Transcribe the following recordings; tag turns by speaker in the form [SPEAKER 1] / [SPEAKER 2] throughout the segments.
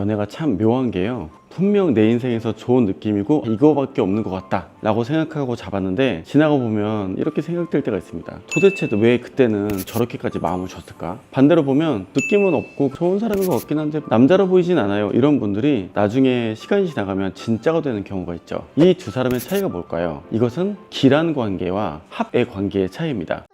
[SPEAKER 1] 연애가 참 묘한 게요, 분명 내 인생에서 좋은 느낌이고 이거밖에 없는 것 같다 라고 생각하고 잡았는데 지나가 보면 이렇게 생각될 때가 있습니다. 도대체 왜 그때는 저렇게까지 마음을 줬을까? 반대로 보면 느낌은 없고 좋은 사람인 것 같긴 한데 남자로 보이진 않아요, 이런 분들이 나중에 시간이 지나가면 진짜가 되는 경우가 있죠. 이 두 사람의 차이가 뭘까요? 이것은 기란 관계와 합의 관계의 차이입니다.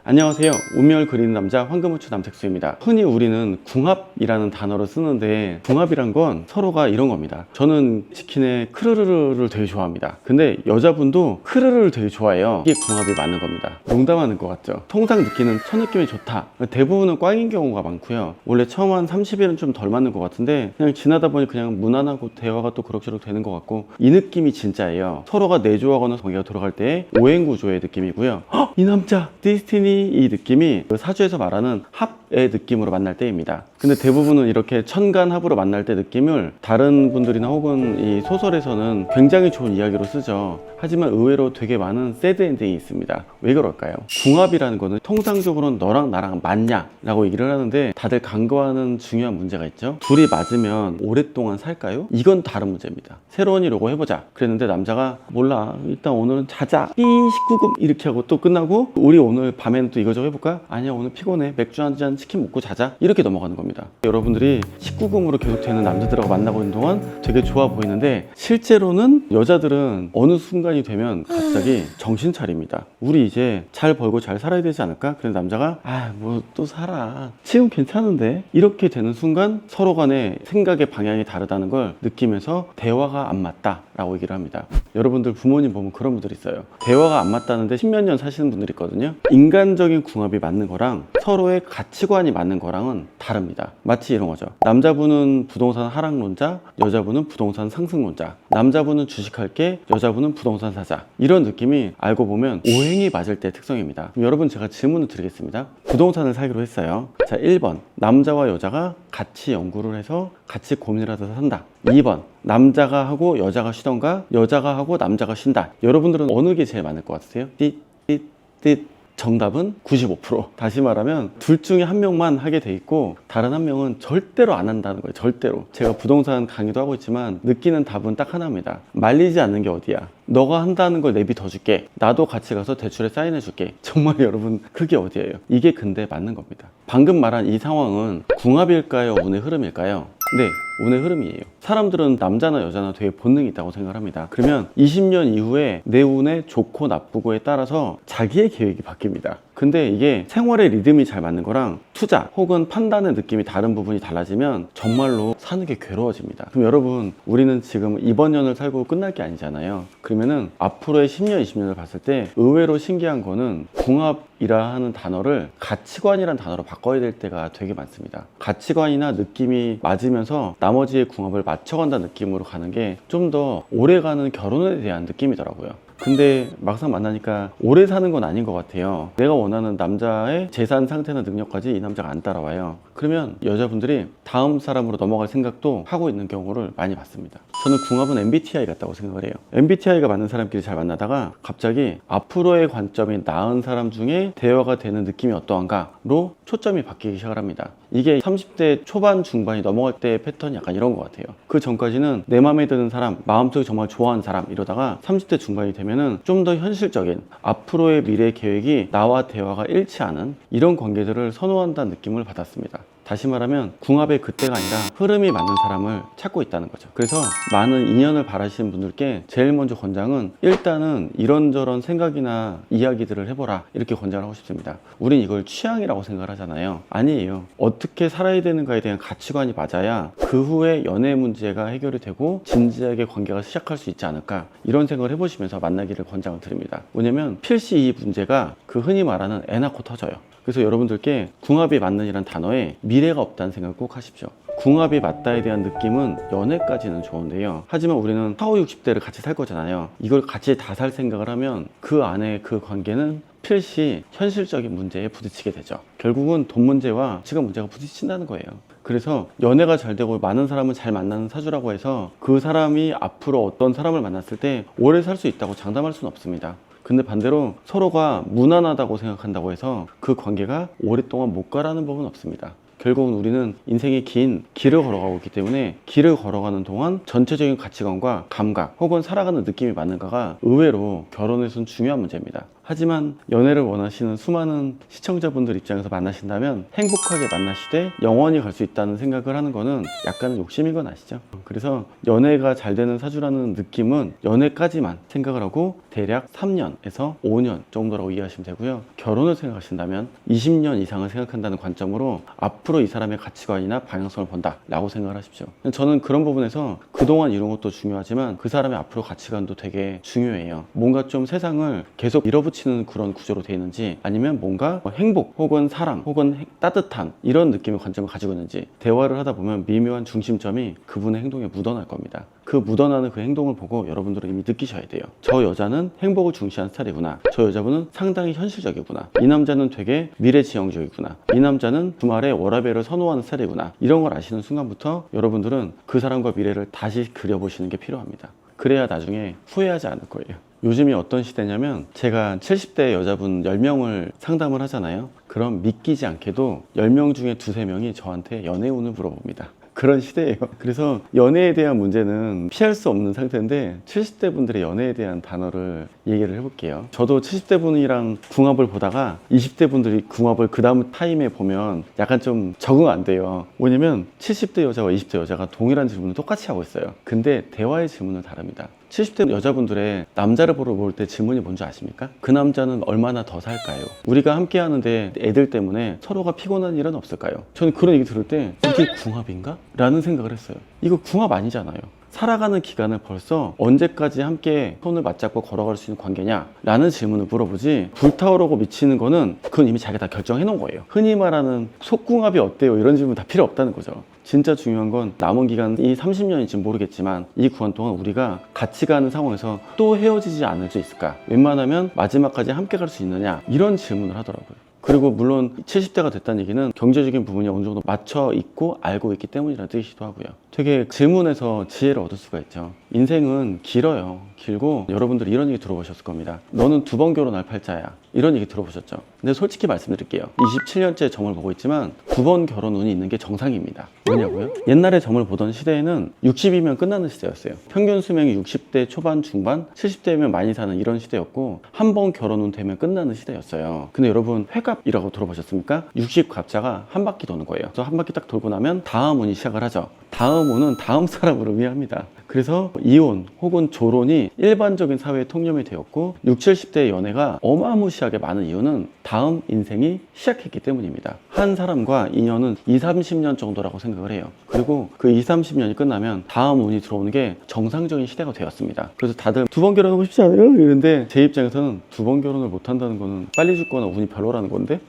[SPEAKER 1] 안녕하세요. 운명을 그리는 남자 황금우추 남택수입니다. 흔히 우리는 궁합이라는 단어를 쓰는데 궁합이란 건 서로가 이런 겁니다. 저는 치킨의 크르르를 되게 좋아합니다. 근데 여자분도 크르르를 되게 좋아해요. 이게 궁합이 맞는 겁니다. 농담하는 것 같죠? 통상 느끼는 첫 느낌이 좋다. 대부분은 꽝인 경우가 많고요. 원래 처음 한 30일은 좀 덜 맞는 것 같은데 그냥 지나다 보니 그냥 무난하고 대화가 또 그럭저럭 되는 것 같고, 이 느낌이 진짜예요. 서로가 내조하거나 관계가 돌아갈 때 오행 구조의 느낌이고요. 헉! 이 남자 데스티니, 이 느낌이 그 사주에서 말하는 합의 느낌으로 만날 때입니다. 근데 대부분은 이렇게 천간합으로 만날 때 느낌을 다른 분들이나 혹은 이 소설에서는 굉장히 좋은 이야기로 쓰죠. 하지만 의외로 되게 많은 새드 엔딩이 있습니다. 왜 그럴까요? 궁합이라는 거는 통상적으로는 너랑 나랑 맞냐 라고 얘기를 하는데 다들 간과하는 중요한 문제가 있죠. 둘이 맞으면 오랫동안 살까요? 이건 다른 문제입니다. 새로운 일 오고 해보자 그랬는데 남자가 몰라, 일단 오늘은 자자 삐 19금 이렇게 하고 또 끝나고 우리 오늘 밤에는 또 이거저거 해볼까? 아니야, 오늘 피곤해, 맥주 한잔 치킨 먹고 자자, 이렇게 넘어가는 겁니다. 여러분들이 19금으로 계속 되는 남자들하고 만나고 있는 동안 되게 좋아 보이는데 실제로는 여자들은 어느 순간이 되면 갑자기 정신 차립니다. 우리 이제 잘 벌고 잘 살아야 되지 않을까? 그래서 남자가 뭐 또 살아, 지금 괜찮은데, 이렇게 되는 순간 서로 간에 생각의 방향이 다르다는 걸 느끼면서 대화가 안 맞다 라고 얘기를 합니다. 여러분들 부모님 보면 그런 분들 있어요. 대화가 안 맞다는데 10몇 년 사시는 분들 있거든요. 인간적인 궁합이 맞는 거랑 서로의 가치관이 맞는 거랑은 다릅니다. 마치 이런 거죠. 남자분은 부동산 하락론자, 여자분은 부동산 상승론자. 남자분은 주식할게, 여자분은 부동산 사자. 이런 느낌이 알고 보면 오행이 맞을 때 특성입니다. 그럼 여러분, 제가 질문을 드리겠습니다. 부동산을 사기로 했어요. 자, 1번 남자와 여자가 같이 연구를 해서 같이 고민을 하다 산다. 2번 남자가 하고 여자가 쉬던가 여자가 하고 남자가 쉰다. 여러분들은 어느 게 제일 많을 것 같으세요? 띠띠띠. 정답은 95%. 다시 말하면 둘 중에 한 명만 하게 돼 있고 다른 한 명은 절대로 안 한다는 거예요. 절대로. 제가 부동산 강의도 하고 있지만 느끼는 답은 딱 하나입니다. 말리지 않는 게 어디야. 너가 한다는 걸 내비 더 줄게, 나도 같이 가서 대출에 사인해 줄게. 정말 여러분, 그게 어디예요? 이게 근데 맞는 겁니다. 방금 말한 이 상황은 궁합일까요? 운의 흐름일까요? 네, 운의 흐름이에요. 사람들은 남자나 여자나 되게 본능이 있다고 생각합니다. 그러면 20년 이후에 내 운의 좋고 나쁘고에 따라서 자기의 계획이 바뀝니다. 근데 이게 생활의 리듬이 잘 맞는 거랑 투자 혹은 판단의 느낌이 다른 부분이 달라지면 정말로 사는 게 괴로워집니다. 그럼 여러분, 우리는 지금 이번 년을 살고 끝날 게 아니잖아요. 그러면은 앞으로의 10년, 20년을 봤을 때 의외로 신기한 거는 궁합이라 하는 단어를 가치관이라는 단어로 바꿔야 될 때가 되게 많습니다. 가치관이나 느낌이 맞으면서 나머지의 궁합을 맞춰간다는 느낌으로 가는 게 좀 더 오래가는 결혼에 대한 느낌이더라고요. 근데 막상 만나니까 오래 사는 건 아닌 것 같아요. 내가 원하는 남자의 재산 상태나 능력까지 이 남자가 안 따라와요. 그러면 여자분들이 다음 사람으로 넘어갈 생각도 하고 있는 경우를 많이 봤습니다. 저는 궁합은 MBTI 같다고 생각을 해요. MBTI가 맞는 사람끼리 잘 만나다가 갑자기 앞으로의 관점이 나은 사람 중에 대화가 되는 느낌이 어떠한가로 초점이 바뀌기 시작을 합니다. 이게 30대 초반 중반이 넘어갈 때의 패턴이 약간 이런 것 같아요. 그 전까지는 내 마음에 드는 사람, 마음속에 정말 좋아하는 사람 이러다가 30대 중반이 되면은 좀 더 현실적인 앞으로의 미래 계획이 나와 대화가 일치하는 이런 관계들을 선호한다는 느낌을 받았습니다. 다시 말하면 궁합의 그때가 아니라 흐름이 맞는 사람을 찾고 있다는 거죠. 그래서 많은 인연을 바라시는 분들께 제일 먼저 권장은 일단은 이런저런 생각이나 이야기들을 해보라, 이렇게 권장을 하고 싶습니다. 우린 이걸 취향이라고 생각을 하잖아요. 아니에요. 어떻게 살아야 되는가에 대한 가치관이 맞아야 그 후에 연애 문제가 해결이 되고 진지하게 관계가 시작할 수 있지 않을까, 이런 생각을 해보시면서 만나기를 권장을 드립니다. 왜냐면 필시 이 문제가 그 흔히 말하는 애 낳고 터져요. 그래서 여러분들께 궁합이 맞는 이란 단어에 미래가 없다는 생각을 꼭 하십시오. 궁합이 맞다에 대한 느낌은 연애까지는 좋은데요. 하지만 우리는 40, 60대를 같이 살 거잖아요. 이걸 같이 다 살 생각을 하면 그 안에 그 관계는 필시 현실적인 문제에 부딪히게 되죠. 결국은 돈 문제와 시간 문제가 부딪힌다는 거예요. 그래서 연애가 잘 되고 많은 사람을 잘 만나는 사주라고 해서 그 사람이 앞으로 어떤 사람을 만났을 때 오래 살 수 있다고 장담할 수는 없습니다. 근데 반대로 서로가 무난하다고 생각한다고 해서 그 관계가 오랫동안 못 가라는 법은 없습니다. 결국은 우리는 인생이 긴 길을 걸어가고 있기 때문에 길을 걸어가는 동안 전체적인 가치관과 감각 혹은 살아가는 느낌이 맞는가가 의외로 결혼에서는 중요한 문제입니다. 하지만 연애를 원하시는 수많은 시청자분들 입장에서 만나신다면 행복하게 만나시되 영원히 갈 수 있다는 생각을 하는 거는 약간은 욕심인 건 아시죠? 그래서 연애가 잘 되는 사주라는 느낌은 연애까지만 생각을 하고 대략 3년에서 5년 정도라고 이해하시면 되고요. 결혼을 생각하신다면 20년 이상을 생각한다는 관점으로 앞으로 이 사람의 가치관이나 방향성을 본다 라고 생각을 하십시오. 저는 그런 부분에서 그동안 이룬 것도 중요하지만 그 사람의 앞으로 가치관도 되게 중요해요. 뭔가 좀 세상을 계속 밀어붙이는 그런 구조로 되어 있는지, 아니면 뭔가 행복 혹은 사랑 혹은 따뜻한 이런 느낌의 관점을 가지고 있는지, 대화를 하다 보면 미묘한 중심점이 그분의 행동에 묻어날 겁니다. 그 묻어나는 그 행동을 보고 여러분들은 이미 느끼셔야 돼요. 저 여자는 행복을 중시하는 스타일이구나. 저 여자분은 상당히 현실적이구나. 이 남자는 되게 미래지향적이구나. 이 남자는 주말에 워라밸을 선호하는 스타일이구나. 이런 걸 아시는 순간부터 여러분들은 그 사람과 미래를 다시 그려보시는 게 필요합니다. 그래야 나중에 후회하지 않을 거예요. 요즘이 어떤 시대냐면, 제가 70대 여자분 10명을 상담을 하잖아요. 그럼 믿기지 않게도 10명 중에 2~3명이 저한테 연애 운을 물어봅니다. 그런 시대예요. 그래서 연애에 대한 문제는 피할 수 없는 상태인데, 70대 분들의 연애에 대한 단어를 얘기를 해볼게요. 저도 70대 분이랑 궁합을 보다가 20대 분들이 궁합을 그 다음 타임에 보면 약간 좀 적응 안 돼요. 뭐냐면 70대 여자와 20대 여자가 동일한 질문을 똑같이 하고 있어요. 근데 대화의 질문은 다릅니다. 70대 여자분들의 남자를 보러 볼 때 질문이 뭔지 아십니까? 그 남자는 얼마나 더 살까요? 우리가 함께 하는데 애들 때문에 서로가 피곤한 일은 없을까요? 저는 그런 얘기 들을 때 이게 궁합인가? 라는 생각을 했어요. 이거 궁합 아니잖아요. 살아가는 기간을 벌써 언제까지 함께 손을 맞잡고 걸어갈 수 있는 관계냐? 라는 질문을 물어보지, 불타오르고 미치는 거는 그건 이미 자기가 다 결정해 놓은 거예요. 흔히 말하는 속궁합이 어때요? 이런 질문 다 필요 없다는 거죠. 진짜 중요한 건 남은 기간이 30년인지 모르겠지만 이 구간 동안 우리가 같이 가는 상황에서 또 헤어지지 않을 수 있을까? 웬만하면 마지막까지 함께 갈 수 있느냐? 이런 질문을 하더라고요. 그리고 물론 70대가 됐다는 얘기는 경제적인 부분이 어느 정도 맞춰 있고 알고 있기 때문이라는 뜻이기도 하고요. 되게 질문에서 지혜를 얻을 수가 있죠. 인생은 길어요. 길고 여러분들이 이런 얘기 들어보셨을 겁니다. 너는 2번 결혼할 팔자야. 이런 얘기 들어보셨죠? 근데 솔직히 말씀드릴게요. 27년째 점을 보고 있지만 2번 결혼 운이 있는 게 정상입니다. 왜냐고요? 옛날에 점을 보던 시대에는 60이면 끝나는 시대였어요. 평균 수명이 60대 초반 중반, 70대면 많이 사는 이런 시대였고, 한 번 결혼 운 되면 끝나는 시대였어요. 근데 여러분, 회갑이라고 들어보셨습니까? 60 갑자가 한 바퀴 도는 거예요. 그래서 한 바퀴 딱 돌고 나면 다음 운이 시작을 하죠. 다음 운은 다음 사람을 의미합니다. 그래서 이혼 혹은 조론이 일반적인 사회에 통념이 되었고, 60, 70대의 연애가 어마무시하게 많은 이유는 다음 인생이 시작했기 때문입니다. 한 사람과 인연은 20~30년 정도라고 생각을 해요. 그리고 그 20~30년이 끝나면 다음 운이 들어오는 게 정상적인 시대가 되었습니다. 그래서 다들 2번 결혼하고 싶지 않아요? 이러는데 제 입장에서는 2번 결혼을 못한다는 거는 빨리 죽거나 운이 별로라는 건데?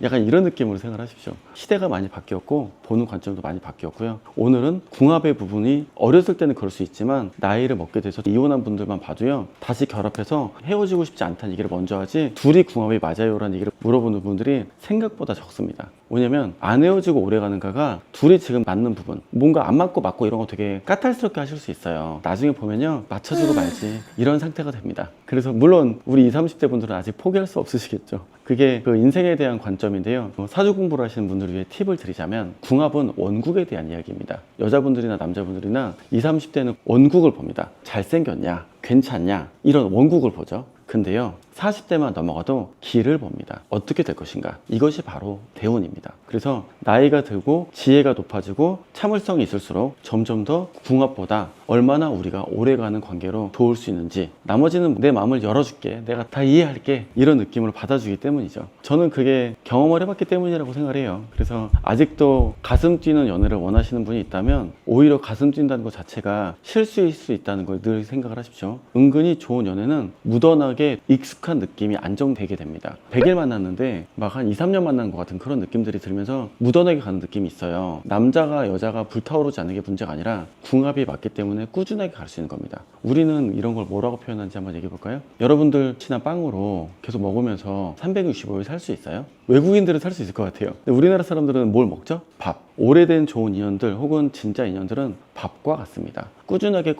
[SPEAKER 1] 약간 이런 느낌으로 생각하십시오. 시대가 많이 바뀌었고 보는 관점도 많이 바뀌었고요. 오늘은 궁합의 부분이 어렸을 때는 그럴 수 있지만 나이를 먹게 돼서 이혼한 분들만 봐도요, 다시 결합해서 헤어지고 싶지 않다는 얘기를 먼저 하지 둘이 궁합이 맞아요라는 얘기를 물어보는 분들이 생각보다 적습니다. 왜냐면 안 헤어지고 오래 가는가가 둘이 지금 맞는 부분, 뭔가 안 맞고 맞고 이런 거 되게 까탈스럽게 하실 수 있어요. 나중에 보면요, 맞춰주고 말지 이런 상태가 됩니다. 그래서 물론 우리 20, 30대 분들은 아직 포기할 수 없으시겠죠. 그게 그 인생에 대한 관점인데요. 사주 공부를 하시는 분들을 위해 팁을 드리자면, 궁합은 원국에 대한 이야기입니다. 여자분들이나 남자분들이나 20, 30대는 원국을 봅니다. 잘생겼냐, 괜찮냐, 이런 원국을 보죠. 근데요, 40대만 넘어가도 길을 봅니다. 어떻게 될 것인가? 이것이 바로 대운입니다. 그래서 나이가 들고 지혜가 높아지고 참을성이 있을수록 점점 더 궁합보다 얼마나 우리가 오래가는 관계로 도울 수 있는지, 나머지는 내 마음을 열어줄게, 내가 다 이해할게, 이런 느낌으로 받아주기 때문이죠. 저는 그게 경험을 해봤기 때문이라고 생각을 해요. 그래서 아직도 가슴 뛰는 연애를 원하시는 분이 있다면 오히려 가슴 뛴다는 것 자체가 실수일 수 있다는 걸 늘 생각을 하십시오. 은근히 좋은 연애는 묻어나게 익숙한 느낌이 안정되게 됩니다. 100일 만났는데 막 한 2, 3년 만난 것 같은 그런 느낌들이 들면서 묻어나게 가는 느낌이 있어요. 남자가 여자가 불타오르지 않는 게 문제가 아니라 궁합이 맞기 때문에 꾸준하게 갈 수 있는 겁니다. 우리는 이런 걸 뭐라고 표현하는지 한번 얘기해 볼까요? 여러분들 친한 빵으로 계속 먹으면서 365일 살 수 있어요? 외국인들은 살 수 있을 것 같아요. 근데 우리나라 사람들은 뭘 먹죠? 밥. 오래된 좋은 인연들 혹은 진짜 인연들은 밥과 같습니다. 꾸준하게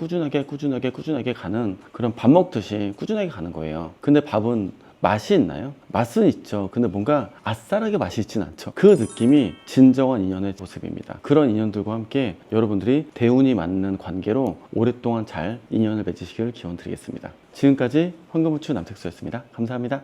[SPEAKER 1] 가는 그런 밥 먹듯이 꾸준하게 가는 거예요. 근데 밥은 맛이 있나요? 맛은 있죠. 근데 뭔가 아싸하게 맛이 있진 않죠. 그 느낌이 진정한 인연의 모습입니다. 그런 인연들과 함께 여러분들이 대운이 맞는 관계로 오랫동안 잘 인연을 맺으시길 기원 드리겠습니다. 지금까지 황금우추 남택수였습니다. 감사합니다.